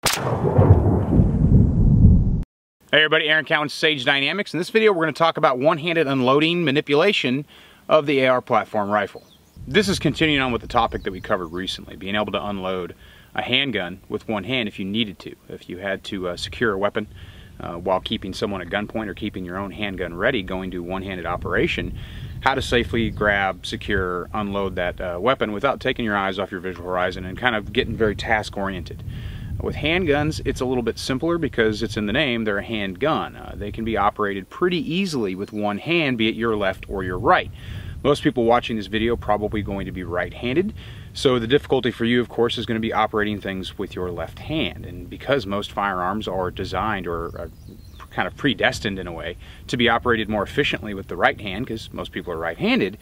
Hey everybody, Aaron Cowan, Sage Dynamics. In this video we're going to talk about one-handed unloading manipulation of the AR platform rifle. This is continuing on with the topic that we covered recently, being able to unload a handgun with one hand if you needed to. If you had to secure a weapon while keeping someone at gunpoint or keeping your own handgun ready going to one-handed operation, how to safely grab, secure, unload that weapon without taking your eyes off your visual horizon and kind of getting very task-oriented. With handguns, it's a little bit simpler because it's in the name, they're a handgun. They can be operated pretty easily with one hand, be it your left or your right. Most people watching this video are probably going to be right-handed, so the difficulty for you, of course, is going to be operating things with your left hand. And because most firearms are designed or kind of predestined in a way to be operated more efficiently with the right hand, because most people are right-handed,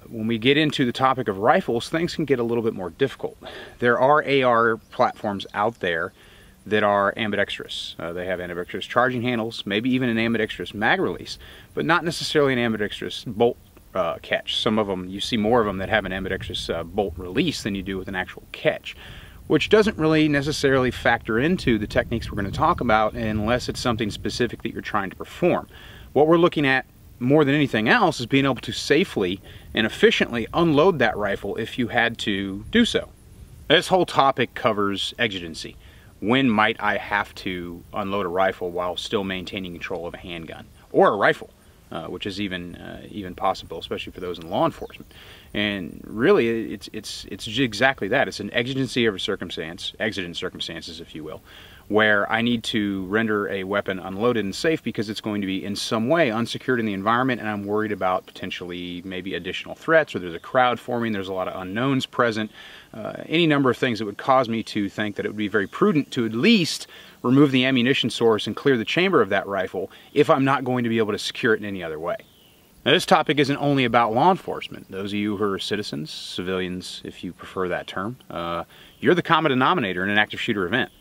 when we get into the topic of rifles, things can get a little bit more difficult. There are AR platforms out there that are ambidextrous. They have ambidextrous charging handles, maybe even an ambidextrous mag release, but not necessarily an ambidextrous bolt catch. Some of them, you see more of them that have an ambidextrous bolt release than you do with an actual catch, which doesn't really necessarily factor into the techniques we're going to talk about unless it's something specific that you're trying to perform. What we're looking at more than anything else is being able to safely and efficiently unload that rifle if you had to do so. This whole topic covers exigency. When might I have to unload a rifle while still maintaining control of a handgun or a rifle, which is even possible, especially for those in law enforcement. And really, it's exactly that. It's an exigency of a circumstance, exigent circumstances, if you will, where I need to render a weapon unloaded and safe because it's going to be in some way unsecured in the environment, and I'm worried about potentially maybe additional threats, or there's a crowd forming, there's a lot of unknowns present, any number of things that would cause me to think that it would be very prudent to at least remove the ammunition source and clear the chamber of that rifle if I'm not going to be able to secure it in any other way. Now, this topic isn't only about law enforcement. Those of you who are citizens, civilians, if you prefer that term, you're the common denominator in an active shooter event.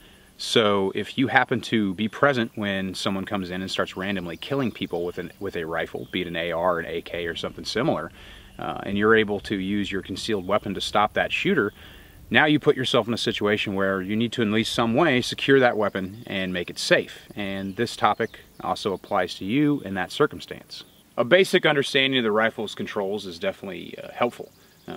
So if you happen to be present when someone comes in and starts randomly killing people with a rifle, be it an AR, an AK, or something similar, and you're able to use your concealed weapon to stop that shooter, now you put yourself in a situation where you need to, in at least some way, secure that weapon and make it safe. And this topic also applies to you in that circumstance. A basic understanding of the rifle's controls is definitely helpful.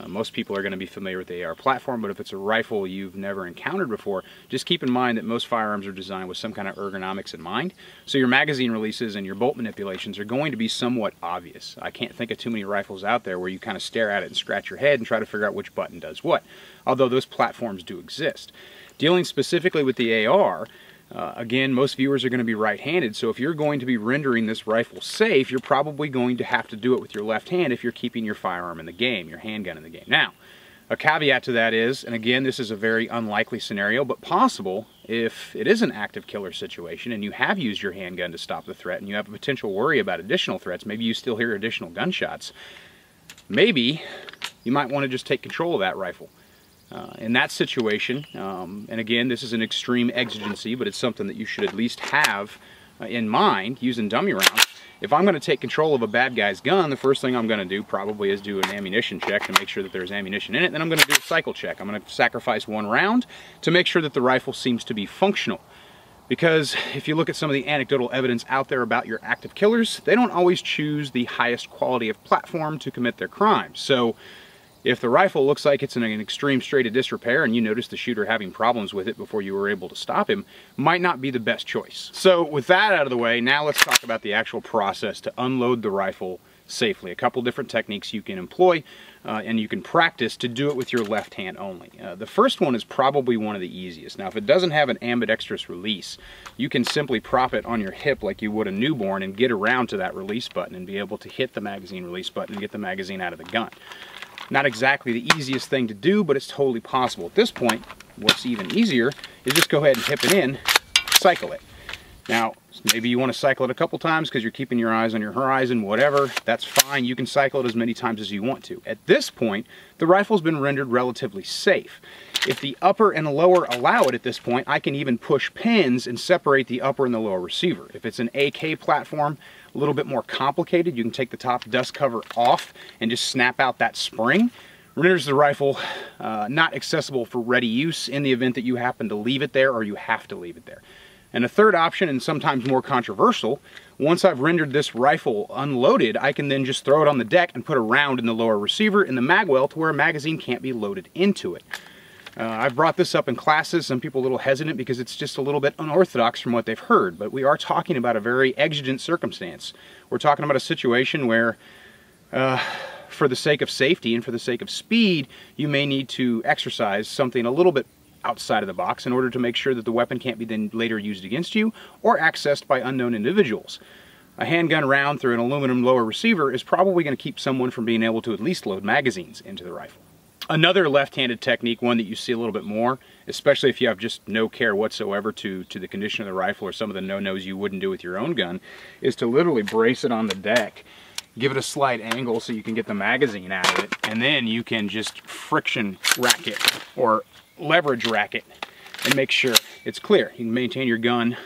Most people are going to be familiar with the AR platform, but if it's a rifle you've never encountered before, just keep in mind that most firearms are designed with some kind of ergonomics in mind. So your magazine releases and your bolt manipulations are going to be somewhat obvious. I can't think of too many rifles out there where you kind of stare at it and scratch your head and try to figure out which button does what, although those platforms do exist. Dealing specifically with the AR, again, most viewers are going to be right-handed, so if you're going to be rendering this rifle safe, you're probably going to have to do it with your left hand if you're keeping your firearm in the game, your handgun in the game. Now, a caveat to that is, and again, this is a very unlikely scenario, but possible if it is an active killer situation and you have used your handgun to stop the threat and you have a potential worry about additional threats, maybe you still hear additional gunshots, maybe you might want to just take control of that rifle. In that situation, and again, this is an extreme exigency, but it's something that you should at least have in mind using dummy rounds. If I'm going to take control of a bad guy's gun, the first thing I'm going to do probably is do an ammunition check to make sure that there's ammunition in it. Then I'm going to do a cycle check. I'm going to sacrifice one round to make sure that the rifle seems to be functional. Because if you look at some of the anecdotal evidence out there about your active killers, they don't always choose the highest quality of platform to commit their crimes. So if the rifle looks like it's in an extreme state of disrepair and you notice the shooter having problems with it before you were able to stop him, might not be the best choice. So with that out of the way, now let's talk about the actual process to unload the rifle safely. A couple different techniques you can employ and you can practice to do it with your left hand only. The first one is probably one of the easiest. Now if it doesn't have an ambidextrous release, you can simply prop it on your hip like you would a newborn and get around to that release button and be able to hit the magazine release button and get the magazine out of the gun. Not exactly the easiest thing to do, but it's totally possible. At this point, what's even easier is just go ahead and hip it in, cycle it. Now, maybe you want to cycle it a couple times because you're keeping your eyes on your horizon, whatever, that's fine. You can cycle it as many times as you want to. At this point, the rifle's been rendered relatively safe. If the upper and the lower allow it at this point, I can even push pins and separate the upper and the lower receiver. If it's an AK platform, a little bit more complicated. You can take the top dust cover off and just snap out that spring. Renders the rifle not accessible for ready use in the event that you happen to leave it there or you have to leave it there. And a third option, and sometimes more controversial, once I've rendered this rifle unloaded, I can then just throw it on the deck and put a round in the lower receiver in the mag well to where a magazine can't be loaded into it. I've brought this up in classes. Some people are a little hesitant because it's just a little bit unorthodox from what they've heard, but we are talking about a very exigent circumstance. We're talking about a situation where for the sake of safety and for the sake of speed, you may need to exercise something a little bit outside of the box in order to make sure that the weapon can't be then later used against you or accessed by unknown individuals. A handgun round through an aluminum lower receiver is probably going to keep someone from being able to at least load magazines into the rifle. Another left-handed technique, one that you see a little bit more, especially if you have just no care whatsoever to the condition of the rifle or some of the no-nos you wouldn't do with your own gun, is to literally brace it on the deck. Give it a slight angle so you can get the magazine out of it, and then you can just friction rack it or leverage rack it and make sure it's clear. You can maintain your gun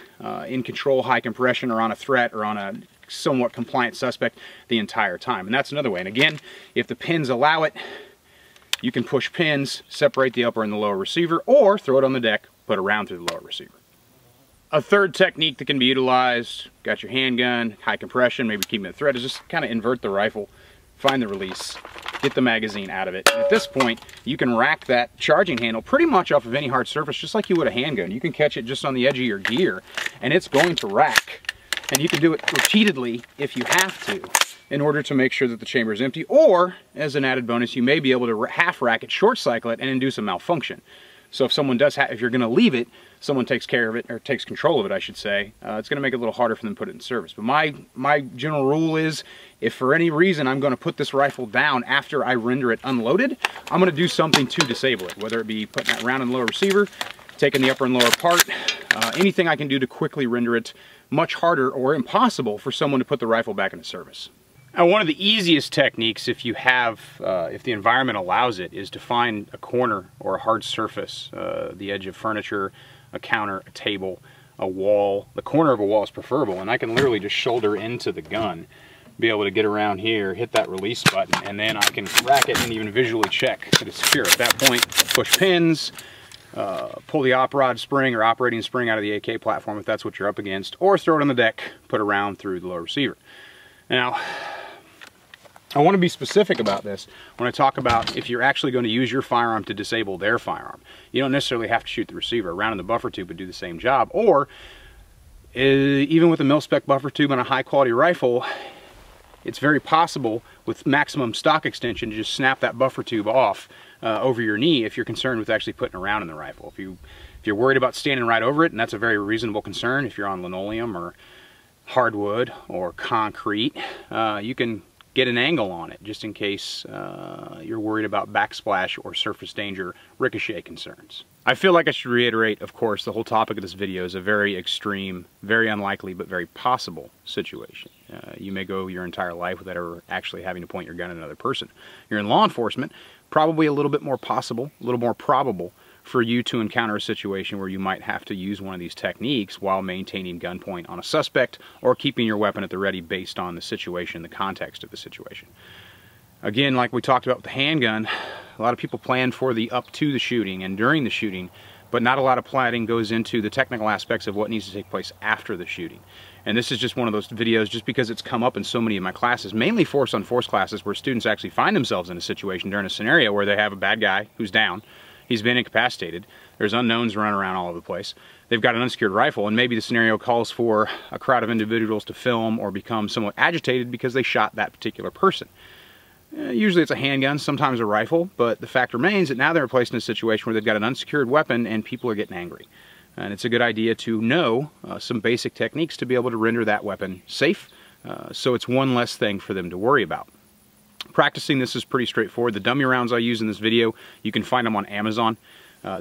in control, high compression, or on a threat, or on a somewhat compliant suspect the entire time. And that's another way. And again, if the pins allow it, you can push pins, separate the upper and the lower receiver, or throw it on the deck, put a round through the lower receiver. A third technique that can be utilized, got your handgun, high compression, maybe keeping the thread, is just kind of invert the rifle, find the release, get the magazine out of it. And at this point, you can rack that charging handle pretty much off of any hard surface, just like you would a handgun. You can catch it just on the edge of your gear, and it's going to rack. And you can do it repeatedly if you have to, in order to make sure that the chamber is empty. Or, as an added bonus, you may be able to half rack it, short cycle it, and induce a malfunction. So if someone does if you're going to leave it, someone takes care of it, or takes control of it, I should say, it's going to make it a little harder for them to put it in service. But my general rule is, if for any reason I'm going to put this rifle down after I render it unloaded, I'm going to do something to disable it, whether it be putting that round in the lower receiver, taking the upper and lower part, anything I can do to quickly render it much harder or impossible for someone to put the rifle back into service. Now, one of the easiest techniques, if you have, if the environment allows it, is to find a corner or a hard surface, the edge of furniture, a counter, a table, a wall. The corner of a wall is preferable, and I can literally just shoulder into the gun, be able to get around here, hit that release button, and then I can rack it and even visually check that it's secure. At that point, push pins, pull the op rod spring or operating spring out of the AK platform if that's what you're up against, or throw it on the deck, put a round through the lower receiver. Now, I want to be specific about this when I talk about if you're actually going to use your firearm to disable their firearm. You don't necessarily have to shoot the receiver. A round in the buffer tube would do the same job. Or, even with a mil-spec buffer tube and a high-quality rifle, it's very possible with maximum stock extension to just snap that buffer tube off over your knee if you're concerned with actually putting a round in the rifle. If you're worried about standing right over it, and that's a very reasonable concern if you're on linoleum or hardwood or concrete, you can get an angle on it just in case you're worried about backsplash or surface danger ricochet concerns. I feel like I should reiterate, of course, the whole topic of this video is a very extreme, very unlikely, but very possible situation. You may go your entire life without ever actually having to point your gun at another person. You're in law enforcement, probably a little bit more possible, a little more probable for you to encounter a situation where you might have to use one of these techniques while maintaining gunpoint on a suspect or keeping your weapon at the ready based on the situation, the context of the situation. Again, like we talked about with the handgun, a lot of people plan for the up to the shooting and during the shooting, but not a lot of planning goes into the technical aspects of what needs to take place after the shooting. And this is just one of those videos, just because it's come up in so many of my classes, mainly force on force classes, where students actually find themselves in a situation during a scenario where they have a bad guy who's down, he's been incapacitated, there's unknowns running around all over the place, they've got an unsecured rifle, and maybe the scenario calls for a crowd of individuals to film or become somewhat agitated because they shot that particular person. Usually it's a handgun, sometimes a rifle, but the fact remains that now they're placed in a situation where they've got an unsecured weapon and people are getting angry. And it's a good idea to know some basic techniques to be able to render that weapon safe, so it's one less thing for them to worry about. Practicing this is pretty straightforward. The dummy rounds I use in this video, you can find them on Amazon.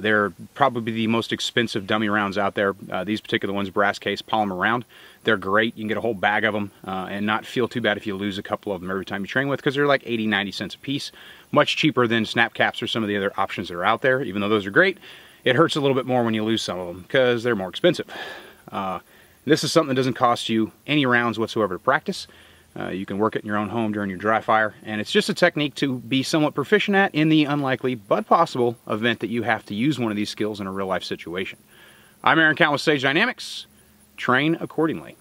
They're probably the most expensive dummy rounds out there. These particular ones, brass case, polymer round. They're great. You can get a whole bag of them and not feel too bad if you lose a couple of them every time you train with, because they're like 80, 90 cents a piece. Much cheaper than snap caps or some of the other options that are out there. Even though those are great, it hurts a little bit more when you lose some of them because they're more expensive. This is something that doesn't cost you any rounds whatsoever to practice. You can work it in your own home during your dry fire, and it's just a technique to be somewhat proficient at in the unlikely but possible event that you have to use one of these skills in a real life situation. I'm Aaron Count with Sage Dynamics. Train accordingly.